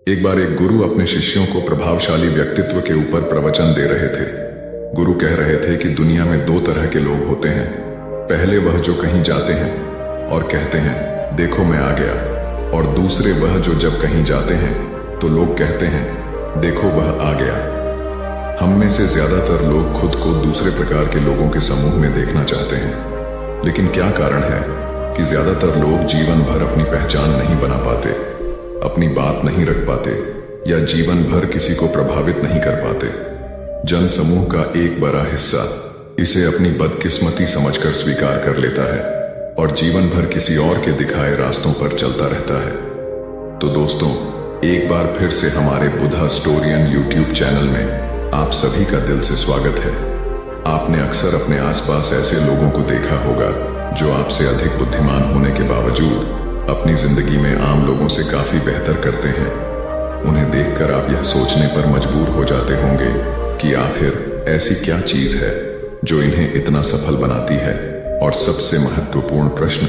एक बार एक गुरु अपने शिष्यों को प्रभावशाली व्यक्तित्व के ऊपर प्रवचन दे रहे थे। गुरु कह रहे थे कि दुनिया में दो तरह के लोग होते हैं। पहले वह जो कहीं जाते हैं और कहते हैं देखो मैं आ गया, और दूसरे वह जो जब कहीं जाते हैं तो लोग कहते हैं देखो वह आ गया। हम में से ज्यादातर लोग खुद को दूसरे प्रकार के लोगों के समूह में देखना चाहते हैं, लेकिन क्या कारण है कि ज्यादातर लोग जीवन भर अपनी पहचान नहीं बना पाते, अपनी बात नहीं रख पाते या जीवन भर किसी को प्रभावित नहीं कर पाते। जन समूह का एक बड़ा हिस्सा इसे अपनी बदकिस्मती समझकर स्वीकार कर लेता है और जीवन भर किसी और के दिखाए रास्तों पर चलता रहता है। तो दोस्तों, एक बार फिर से हमारे बुधा स्टोरियन यूट्यूब चैनल में आप सभी का दिल से स्वागत है। आपने अक्सर अपने आसपास ऐसे लोगों को देखा होगा जो आपसे अधिक बुद्धिमान होने के बावजूद अपनी जिंदगी में आम लोगों से काफी बेहतर करते हैं। उन्हें देखकर आप यह सोचने पर मजबूर हो जाते होंगे कि आखिर ऐसी क्या चीज है जो इन्हें इतना सफल बनाती है, और सबसे महत्वपूर्ण प्रश्न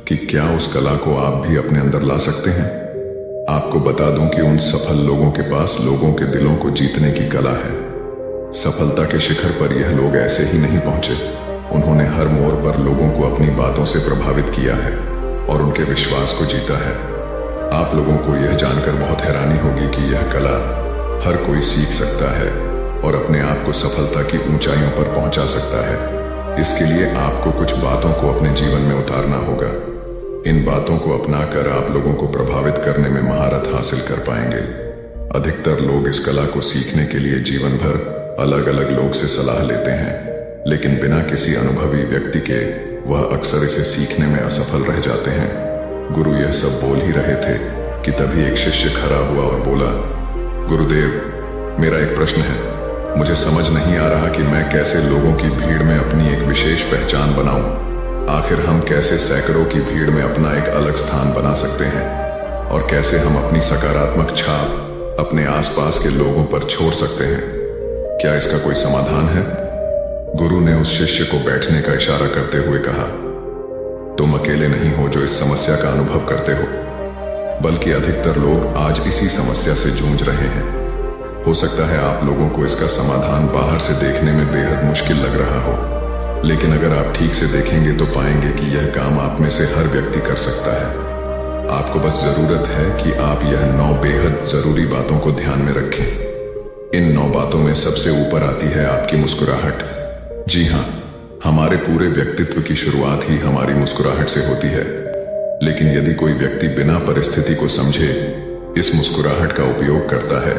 कि क्या उस कला को आप भी अपने अंदर ला सकते हैं। आपको बता दूं कि उन सफल लोगों के पास लोगों के दिलों को जीतने की कला है। सफलता के शिखर पर यह लोग ऐसे ही नहीं पहुंचे, उन्होंने हर मोड़ पर लोगों को अपनी बातों से प्रभावित किया है और उनके विश्वास को जीता है। आप लोगों को यह जानकर बहुत हैरानी होगी कि यह कला हर कोई सीख सकता है और अपने आप को सफलता की ऊंचाइयों पर पहुंचा सकता है। इसके लिए आपको कुछ बातों को अपने जीवन में उतारना होगा। इन बातों को अपनाकर आप लोगों को प्रभावित करने में महारत हासिल कर पाएंगे। अधिकतर लोग इस कला को सीखने के लिए जीवन भर अलग अलग लोग से सलाह लेते हैं, लेकिन बिना किसी अनुभवी व्यक्ति के वह अक्सर इसे सीखने में असफल रह जाते हैं। गुरु यह सब बोल ही रहे थे कि तभी एक शिष्य खड़ा हुआ और बोला, गुरुदेव, मेरा एक प्रश्न है। मुझे समझ नहीं आ रहा कि मैं कैसे लोगों की भीड़ में अपनी एक विशेष पहचान बनाऊं। आखिर हम कैसे सैकड़ों की भीड़ में अपना एक अलग स्थान बना सकते हैं, और कैसे हम अपनी सकारात्मक छाप अपने आसपास के लोगों पर छोड़ सकते हैं। क्या इसका कोई समाधान है? गुरु ने उस शिष्य को बैठने का इशारा करते हुए कहा, तुम अकेले नहीं हो जो इस समस्या का अनुभव करते हो, बल्कि अधिकतर लोग आज इसी समस्या से जूझ रहे हैं। हो सकता है आप लोगों को इसका समाधान बाहर से देखने में बेहद मुश्किल लग रहा हो, लेकिन अगर आप ठीक से देखेंगे तो पाएंगे कि यह काम आप में से हर व्यक्ति कर सकता है। आपको बस जरूरत है कि आप यह 9 बेहद जरूरी बातों को ध्यान में रखें। इन 9 बातों में सबसे ऊपर आती है आपकी मुस्कुराहट। जी हाँ, हमारे पूरे व्यक्तित्व की शुरुआत ही हमारी मुस्कुराहट से होती है। लेकिन यदि कोई व्यक्ति बिना परिस्थिति को समझे इस मुस्कुराहट का उपयोग करता है,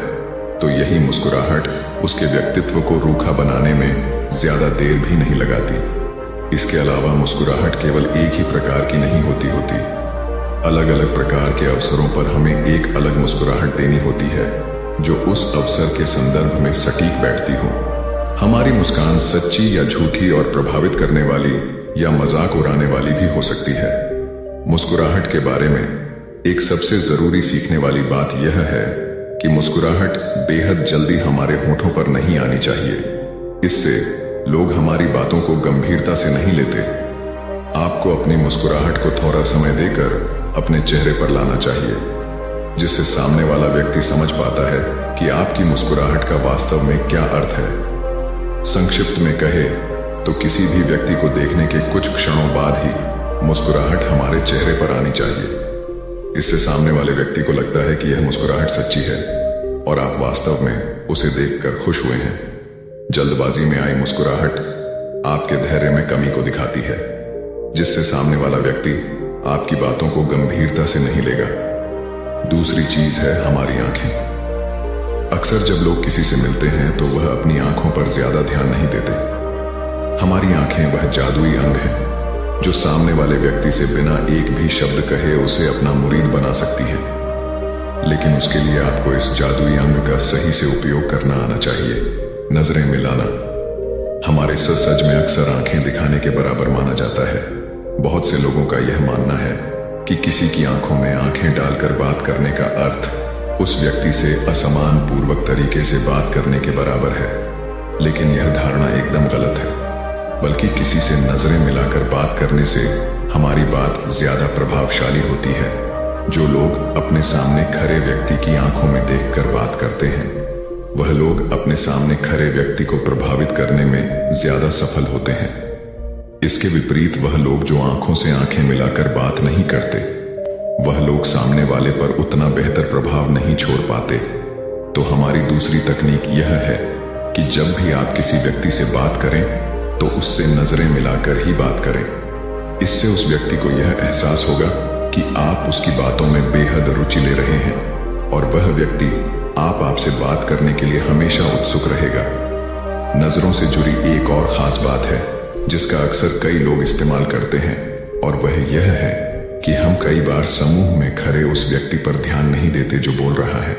तो यही मुस्कुराहट उसके व्यक्तित्व को रूखा बनाने में ज्यादा देर भी नहीं लगाती। इसके अलावा मुस्कुराहट केवल एक ही प्रकार की नहीं होती। अलग अलग प्रकार के अवसरों पर हमें एक अलग मुस्कुराहट देनी होती है जो उस अवसर के संदर्भ में सटीक बैठती हो। हमारी मुस्कान सच्ची या झूठी और प्रभावित करने वाली या मजाक उड़ाने वाली भी हो सकती है। मुस्कुराहट के बारे में एक सबसे जरूरी सीखने वाली बात यह है कि मुस्कुराहट बेहद जल्दी हमारे होठों पर नहीं आनी चाहिए। इससे लोग हमारी बातों को गंभीरता से नहीं लेते। आपको अपनी मुस्कुराहट को थोड़ा समय देकर अपने चेहरे पर लाना चाहिए, जिससे सामने वाला व्यक्ति समझ पाता है कि आपकी मुस्कुराहट का वास्तव में क्या अर्थ है। संक्षिप्त में कहे तो किसी भी व्यक्ति को देखने के कुछ क्षणों बाद ही मुस्कुराहट हमारे चेहरे पर आनी चाहिए। इससे सामने वाले व्यक्ति को लगता है कि यह मुस्कुराहट सच्ची है और आप वास्तव में उसे देखकर खुश हुए हैं। जल्दबाजी में आई मुस्कुराहट आपके धैर्य में कमी को दिखाती है, जिससे सामने वाला व्यक्ति आपकी बातों को गंभीरता से नहीं लेगा। दूसरी चीज है हमारी आंखें। अक्सर जब लोग किसी से मिलते हैं तो वह अपनी आंखों पर ज्यादा ध्यान नहीं देते। हमारी आंखें वह जादुई अंग है जो सामने वाले व्यक्ति से बिना एक भी शब्द कहे उसे अपना मुरीद बना सकती है। लेकिन उसके लिए आपको इस जादुई अंग का सही से उपयोग करना आना चाहिए। नजरें मिलाना हमारे सच में अक्सर आंखें दिखाने के बराबर माना जाता है। बहुत से लोगों का यह मानना है कि किसी की आंखों में आंखें डालकर बात करने का अर्थ उस व्यक्ति से असमान पूर्वक तरीके से बात करने के बराबर है। लेकिन यह धारणा एकदम गलत है, बल्कि किसी से नजरें मिलाकर बात करने से हमारी बात ज्यादा प्रभावशाली होती है। जो लोग अपने सामने खड़े व्यक्ति की आंखों में वह लोग अपने सामने खड़े व्यक्ति को प्रभावित करने में ज्यादा सफल होते हैं। इसके विपरीत वह लोग जो आंखों से आंखें मिलाकर बात नहीं करते, वह लोग सामने वाले पर उतना बेहतर प्रभाव नहीं छोड़ पाते। तो हमारी दूसरी तकनीक यह है कि जब भी आप किसी व्यक्ति से बात करें तो उससे नजरें मिलाकर ही बात करें। इससे उस व्यक्ति को यह एहसास होगा कि आप उसकी बातों में बेहद रुचि ले रहे हैं और वह व्यक्ति आपसे बात करने के लिए हमेशा उत्सुक रहेगा। नजरों से जुड़ी एक और खास बात है जिसका अक्सर कई लोग इस्तेमाल करते हैं, और वह यह है कि हम कई बार समूह में खड़े उस व्यक्ति पर ध्यान नहीं देते जो बोल रहा है,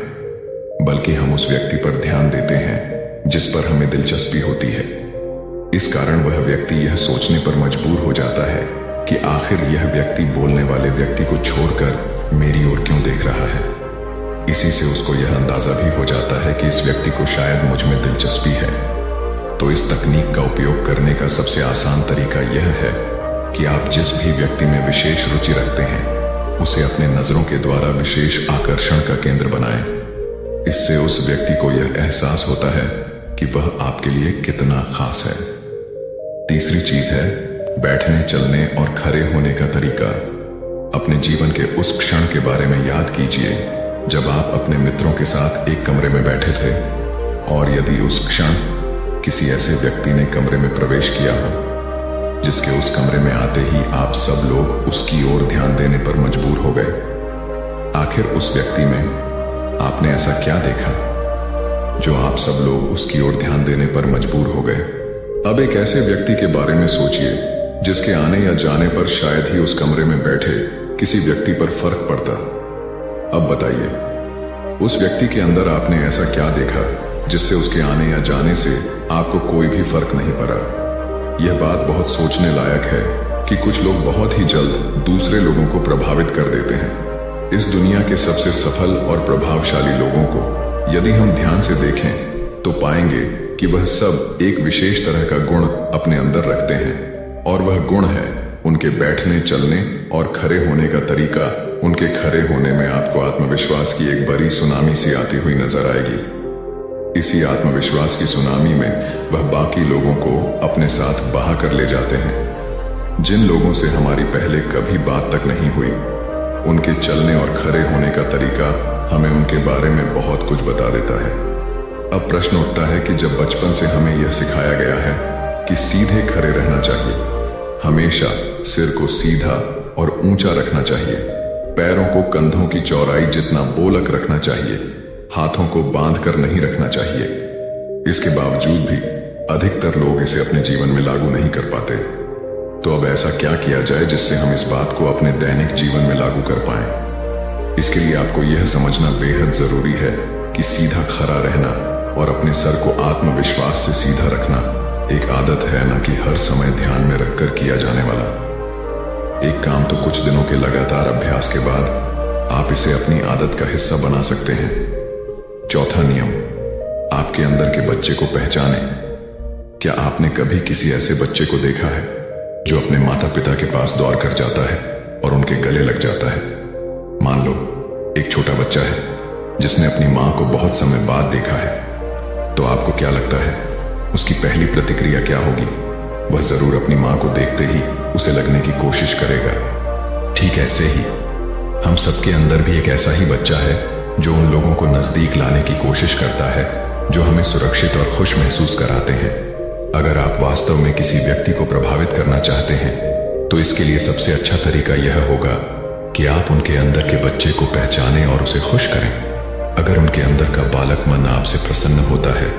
बल्कि हम उस व्यक्ति पर ध्यान देते हैं जिस पर हमें दिलचस्पी होती है। इस कारण वह व्यक्ति यह सोचने पर मजबूर हो जाता है कि आखिर यह व्यक्ति बोलने वाले व्यक्ति को छोड़कर मेरी ओर क्यों देख रहा है। इसी से उसको यह अंदाजा भी हो जाता है कि इस व्यक्ति को शायद मुझ में दिलचस्पी है। तो इस तकनीक का उपयोग करने का सबसे आसान तरीका यह है कि आप जिस भी व्यक्ति में विशेष रुचि रखते हैं उसे अपने नजरों के द्वारा विशेष आकर्षण का केंद्र बनाएं। इससे उस व्यक्ति को यह एहसास होता है कि वह आपके लिए कितना खास है। तीसरी चीज है बैठने, चलने और खड़े होने का तरीका। अपने जीवन के उस क्षण के बारे में याद कीजिए जब आप अपने मित्रों के साथ एक कमरे में बैठे थे, और यदि उस क्षण किसी ऐसे व्यक्ति ने कमरे में प्रवेश किया हो जिसके उस कमरे में आते ही आप सब लोग उसकी ओर ध्यान देने पर मजबूर हो गए। आखिर उस व्यक्ति में आपने ऐसा क्या देखा जो आप सब लोग उसकी ओर ध्यान देने पर मजबूर हो गए? अब एक ऐसे व्यक्ति के बारे में सोचिए जिसके आने या जाने पर शायद ही उस कमरे में बैठे किसी व्यक्ति पर फर्क पड़ता। अब बताइए, उस व्यक्ति के अंदर आपने ऐसा क्या देखा जिससे उसके आने या जाने से आपको कोई भी फर्क नहीं पड़ा? यह बात बहुत सोचने लायक है कि कुछ लोग बहुत ही जल्द दूसरे लोगों को प्रभावित कर देते हैं। इस दुनिया के सबसे सफल और प्रभावशाली लोगों को यदि हम ध्यान से देखें तो पाएंगे कि वह सब एक विशेष तरह का गुण अपने अंदर रखते हैं, और वह गुण है उनके बैठने, चलने और खड़े होने का तरीका। उनके खड़े होने में आपको आत्मविश्वास की एक बड़ी सुनामी सी आती हुई नजर आएगी। इसी आत्मविश्वास की सुनामी में वह बाकी लोगों को अपने साथ बहा कर ले जाते हैं। जिन लोगों से हमारी पहले कभी बात तक नहीं हुई, उनके चलने और खड़े होने का तरीका हमें उनके बारे में बहुत कुछ बता देता है। अब प्रश्न उठता है कि जब बचपन से हमें यह सिखाया गया है कि सीधे खड़े रहना चाहिए, हमेशा सिर को सीधा और ऊंचा रखना चाहिए, पैरों को कंधों की चौड़ाई जितना बोलक रखना चाहिए, हाथों को बांध कर नहीं रखना चाहिए, इसके बावजूद भी अधिकतर लोग इसे अपने जीवन में लागू नहीं कर पाते। तो अब ऐसा क्या किया जाए जिससे हम इस बात को अपने दैनिक जीवन में लागू कर पाएं? इसके लिए आपको यह समझना बेहद जरूरी है कि सीधा खड़ा रहना और अपने सर को आत्मविश्वास से सीधा रखना एक आदत है, न कि हर समय ध्यान में रखकर किया जाने वाला एक काम। तो कुछ दिनों के लगातार अभ्यास के बाद आप इसे अपनी आदत का हिस्सा बना सकते हैं। चौथा नियम, आपके अंदर के बच्चे को पहचानें। क्या आपने कभी किसी ऐसे बच्चे को देखा है जो अपने माता पिता के पास दौड़ कर जाता है और उनके गले लग जाता है? मान लो एक छोटा बच्चा है जिसने अपनी मां को बहुत समय बाद देखा है, तो आपको क्या लगता है उसकी पहली प्रतिक्रिया क्या होगी? वह जरूर अपनी मां को देखते ही उसे लगने की कोशिश करेगा। ठीक ऐसे ही हम सबके अंदर भी एक ऐसा ही बच्चा है जो उन लोगों को नजदीक लाने की कोशिश करता है जो हमें सुरक्षित और खुश महसूस कराते हैं। अगर आप वास्तव में किसी व्यक्ति को प्रभावित करना चाहते हैं तो इसके लिए सबसे अच्छा तरीका यह होगा कि आप उनके अंदर के बच्चे को पहचानें और उसे खुश करें। अगर उनके अंदर का बालक मन आपसे प्रसन्न होता है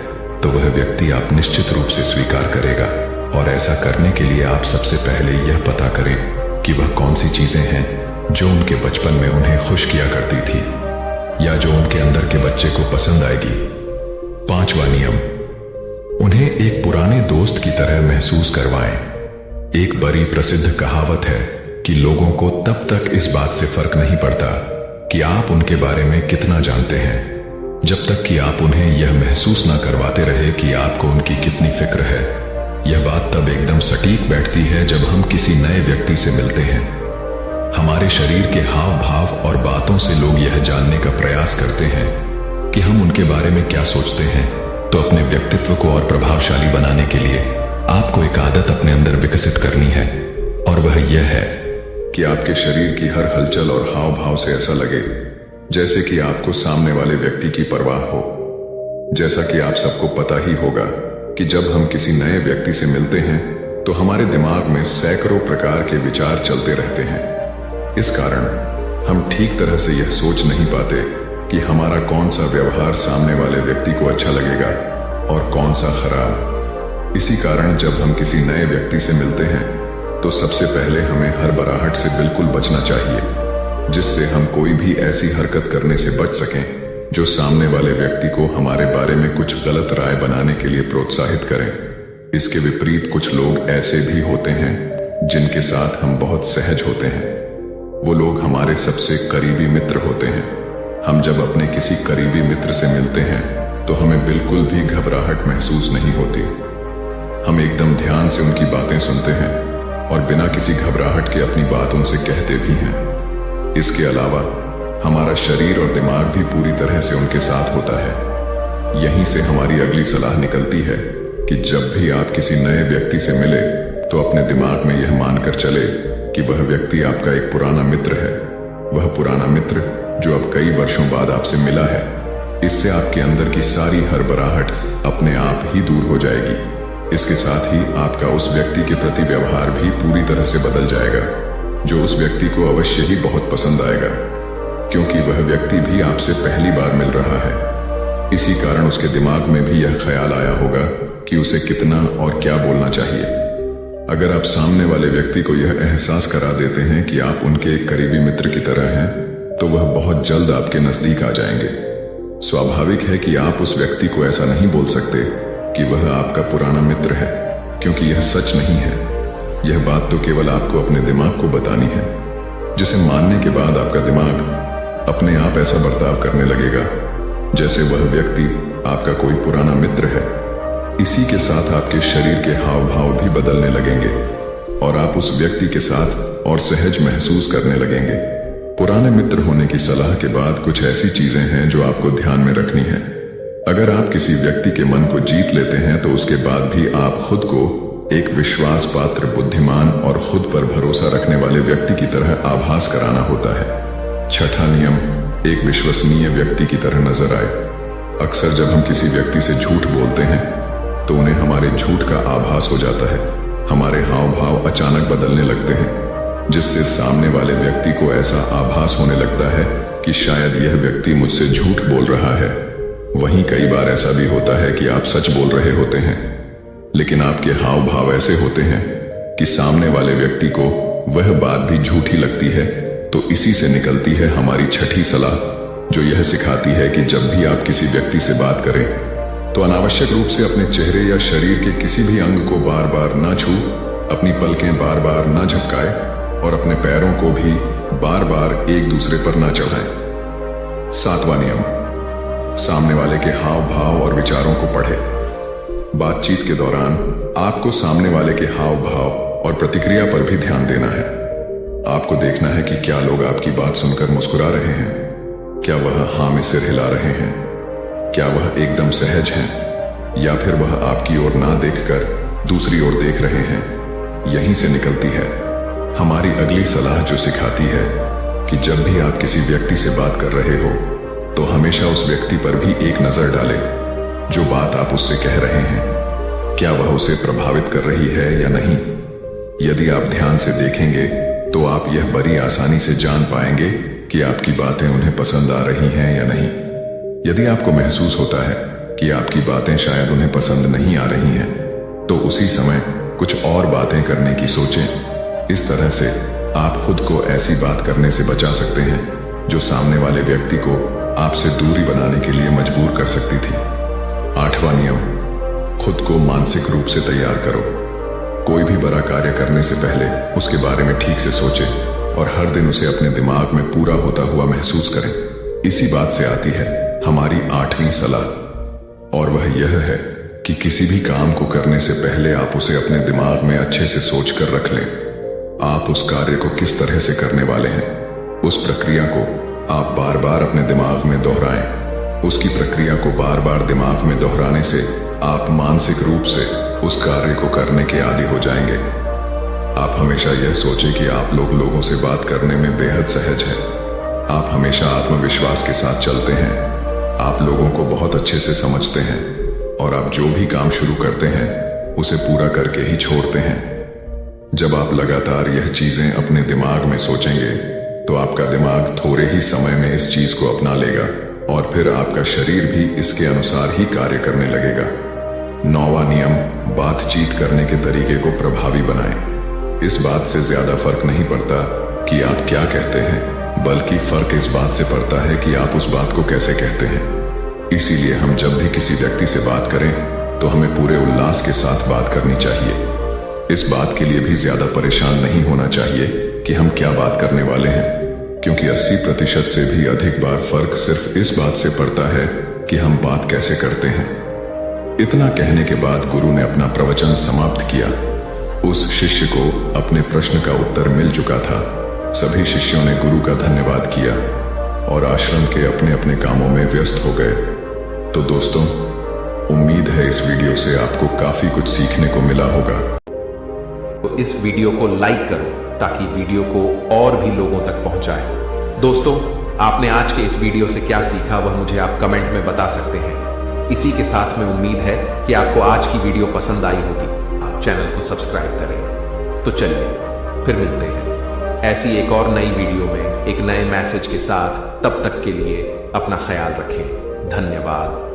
तो वह व्यक्ति आप निश्चित रूप से स्वीकार करेगा, और ऐसा करने के लिए आप सबसे पहले यह पता करें कि वह कौन सी चीजें हैं जो उनके बचपन में उन्हें खुश किया करती थी या जो उनके अंदर के बच्चे को पसंद आएगी। पांचवा नियम, उन्हें एक पुराने दोस्त की तरह महसूस करवाएं। एक बड़ी प्रसिद्ध कहावत है कि लोगों को तब तक इस बात से फर्क नहीं पड़ता कि आप उनके बारे में कितना जानते हैं, जब तक कि आप उन्हें यह महसूस ना करवाते रहे कि आपको उनकी कितनी फिक्र है। यह बात तब एकदम सटीक बैठती है जब हम किसी नए व्यक्ति से मिलते हैं। हमारे शरीर के हाव भाव और बातों से लोग यह जानने का प्रयास करते हैं कि हम उनके बारे में क्या सोचते हैं, तो अपने व्यक्तित्व को और प्रभावशाली बनाने के लिए आपको एक आदत अपने अंदर विकसित करनी है, और वह यह है कि आपके शरीर की हर हलचल और हाव भाव से ऐसा लगे जैसे कि आपको सामने वाले व्यक्ति की परवाह हो। जैसा कि आप सबको पता ही होगा कि जब हम किसी नए व्यक्ति से मिलते हैं तो हमारे दिमाग में सैकड़ों प्रकार के विचार चलते रहते हैं। इस कारण हम ठीक तरह से यह सोच नहीं पाते कि हमारा कौन सा व्यवहार सामने वाले व्यक्ति को अच्छा लगेगा और कौन सा खराब। इसी कारण जब हम किसी नए व्यक्ति से मिलते हैं तो सबसे पहले हमें हड़बड़ाहट से बिल्कुल बचना चाहिए, जिससे हम कोई भी ऐसी हरकत करने से बच सकें जो सामने वाले व्यक्ति को हमारे बारे में कुछ गलत राय बनाने के लिए प्रोत्साहित करें। इसके विपरीत कुछ लोग ऐसे भी होते हैं जिनके साथ हम बहुत सहज होते हैं। वो लोग हमारे सबसे करीबी मित्र होते हैं। हम जब अपने किसी करीबी मित्र से मिलते हैं तो हमें बिल्कुल भी घबराहट महसूस नहीं होती। हम एकदम ध्यान से उनकी बातें सुनते हैं और बिना किसी घबराहट के अपनी बात उनसे कहते भी हैं। इसके अलावा हमारा शरीर और दिमाग भी पूरी तरह से उनके साथ होता है। यहीं से हमारी अगली सलाह निकलती है कि जब भी आप किसी नए व्यक्ति से मिले तो अपने दिमाग में यह मानकर चले कि वह व्यक्ति आपका एक पुराना मित्र है। वह पुराना मित्र जो अब कई वर्षों बाद आपसे मिला है, इससे आपके अंदर की सारी हड़बड़ाहट अपने आप ही दूर हो जाएगी। इसके साथ ही आपका उस व्यक्ति के प्रति व्यवहार भी पूरी तरह से बदल जाएगा, जो उस व्यक्ति को अवश्य ही बहुत पसंद आएगा, क्योंकि वह व्यक्ति भी आपसे पहली बार मिल रहा है। इसी कारण उसके दिमाग में भी यह ख्याल आया होगा कि उसे कितना और क्या बोलना चाहिए। अगर आप सामने वाले व्यक्ति को यह एहसास करा देते हैं कि आप उनके एक करीबी मित्र की तरह हैं, तो वह बहुत जल्द आपके नजदीक आ जाएंगे। स्वाभाविक है कि आप उस व्यक्ति को ऐसा नहीं बोल सकते कि वह आपका पुराना मित्र है, क्योंकि यह सच नहीं है। यह बात तो केवल आपको अपने दिमाग को बतानी है, जिसे मानने के बाद आपका दिमाग अपने आप ऐसा बर्ताव करने लगेगा जैसे वह व्यक्ति आपका कोई पुराना मित्र है। इसी के साथ आपके शरीर के हाव भाव भी बदलने लगेंगे और आप उस व्यक्ति के साथ और सहज महसूस करने लगेंगे। पुराने मित्र होने की सलाह के बाद कुछ ऐसी चीजें हैं जो आपको ध्यान में रखनी है। अगर आप किसी व्यक्ति के मन को जीत लेते हैं तो उसके बाद भी आप खुद को एक विश्वास पात्र, बुद्धिमान और खुद पर भरोसा रखने वाले व्यक्ति की तरह आभास कराना होता है। छठा नियम, एक विश्वसनीय व्यक्ति की तरह नजर आए। अक्सर जब हम किसी व्यक्ति से झूठ बोलते हैं तो उन्हें हमारे झूठ का आभास हो जाता है। हमारे हाव भाव अचानक बदलने लगते हैं, जिससे सामने वाले व्यक्ति को ऐसा आभास होने लगता है कि शायद यह व्यक्ति मुझसे झूठ बोल रहा है। वहीं कई बार ऐसा भी होता है कि आप सच बोल रहे होते हैं, लेकिन आपके हाव भाव ऐसे होते हैं कि सामने वाले व्यक्ति को वह बात भी झूठी लगती है। तो इसी से निकलती है हमारी छठी सलाह, जो यह सिखाती है कि जब भी आप किसी व्यक्ति से बात करें तो अनावश्यक रूप से अपने चेहरे या शरीर के किसी भी अंग को बार बार ना छू, अपनी पलकें बार बार ना झपकाए और अपने पैरों को भी बार बार एक दूसरे पर ना चढ़ाएं। सातवां नियम, सामने वाले के हाव भाव और विचारों को पढ़े। बातचीत के दौरान आपको सामने वाले के हाव भाव और प्रतिक्रिया पर भी ध्यान देना है। आपको देखना है कि क्या लोग आपकी बात सुनकर मुस्कुरा रहे हैं, क्या वह हाँ में सिर हिला रहे हैं, क्या वह एकदम सहज हैं, या फिर वह आपकी ओर ना देखकर दूसरी ओर देख रहे हैं। यहीं से निकलती है हमारी अगली सलाह, जो सिखाती है कि जब भी आप किसी व्यक्ति से बात कर रहे हो तो हमेशा उस व्यक्ति पर भी एक नजर डालें। जो बात आप उससे कह रहे हैं, क्या वह उसे प्रभावित कर रही है या नहीं। यदि आप ध्यान से देखेंगे तो आप यह बड़ी आसानी से जान पाएंगे कि आपकी बातें उन्हें पसंद आ रही हैं या नहीं। यदि आपको महसूस होता है कि आपकी बातें शायद उन्हें पसंद नहीं आ रही हैं, तो उसी समय कुछ और बातें करने की सोचें। इस तरह से आप खुद को ऐसी बात करने से बचा सकते हैं जो सामने वाले व्यक्ति को आपसे दूरी बनाने के लिए मजबूर कर सकती थी। आठवां नियम, खुद को मानसिक रूप से तैयार करो। कोई भी बड़ा कार्य करने से पहले उसके बारे में ठीक से सोचें और हर दिन उसे अपने दिमाग में पूरा होता हुआ महसूस करें। इसी बात से आती है हमारी आठवीं सलाह, और वह यह है कि किसी भी काम को करने से पहले आप उसे अपने दिमाग में अच्छे से सोच कर रख लें। आप उस कार्य को किस तरह से करने वाले हैं, उस प्रक्रिया को आप बार बार अपने दिमाग में दोहराएं। उसकी प्रक्रिया को बार बार दिमाग में दोहराने से आप मानसिक रूप से उस कार्य को करने के आदी हो जाएंगे। आप हमेशा यह सोचें कि आप लोगों से बात करने में बेहद सहज हैं। आप हमेशा आत्मविश्वास के साथ चलते हैं। आप लोगों को बहुत अच्छे से समझते हैं और आप जो भी काम शुरू करते हैं उसे पूरा करके ही छोड़ते हैं। जब आप लगातार यह चीजें अपने दिमाग में सोचेंगे तो आपका दिमाग थोड़े ही समय में इस चीज को अपना लेगा और फिर आपका शरीर भी इसके अनुसार ही कार्य करने लगेगा। 9वां नियम, बातचीत करने के तरीके को प्रभावी बनाएं। इस बात से ज्यादा फर्क नहीं पड़ता कि आप क्या कहते हैं, बल्कि फर्क इस बात से पड़ता है कि आप उस बात को कैसे कहते हैं। इसीलिए हम जब भी किसी व्यक्ति से बात करें तो हमें पूरे उल्लास के साथ बात करनी चाहिए। इस बात के लिए भी ज्यादा परेशान नहीं होना चाहिए कि हम क्या बात करने वाले हैं, क्योंकि 80% से भी अधिक बार फर्क सिर्फ इस बात से पड़ता है कि हम बात कैसे करते हैं। इतना कहने के बाद गुरु ने अपना प्रवचन समाप्त किया। उस शिष्य को अपने प्रश्न का उत्तर मिल चुका था। सभी शिष्यों ने गुरु का धन्यवाद किया और आश्रम के अपने अपने कामों में व्यस्त हो गए। तो दोस्तों, उम्मीद है इस वीडियो से आपको काफी कुछ सीखने को मिला होगा। तो इस वीडियो को लाइक करो ताकि वीडियो को और भी लोगों तक पहुंचाए। दोस्तों, आपने आज के इस वीडियो से क्या सीखा वह मुझे आप कमेंट में बता सकते हैं। इसी के साथ में उम्मीद है कि आपको आज की वीडियो पसंद आई होगी। आप चैनल को सब्सक्राइब करें। तो चलिए फिर मिलते हैं ऐसी एक और नई वीडियो में एक नए मैसेज के साथ। तब तक के लिए अपना ख्याल रखें। धन्यवाद।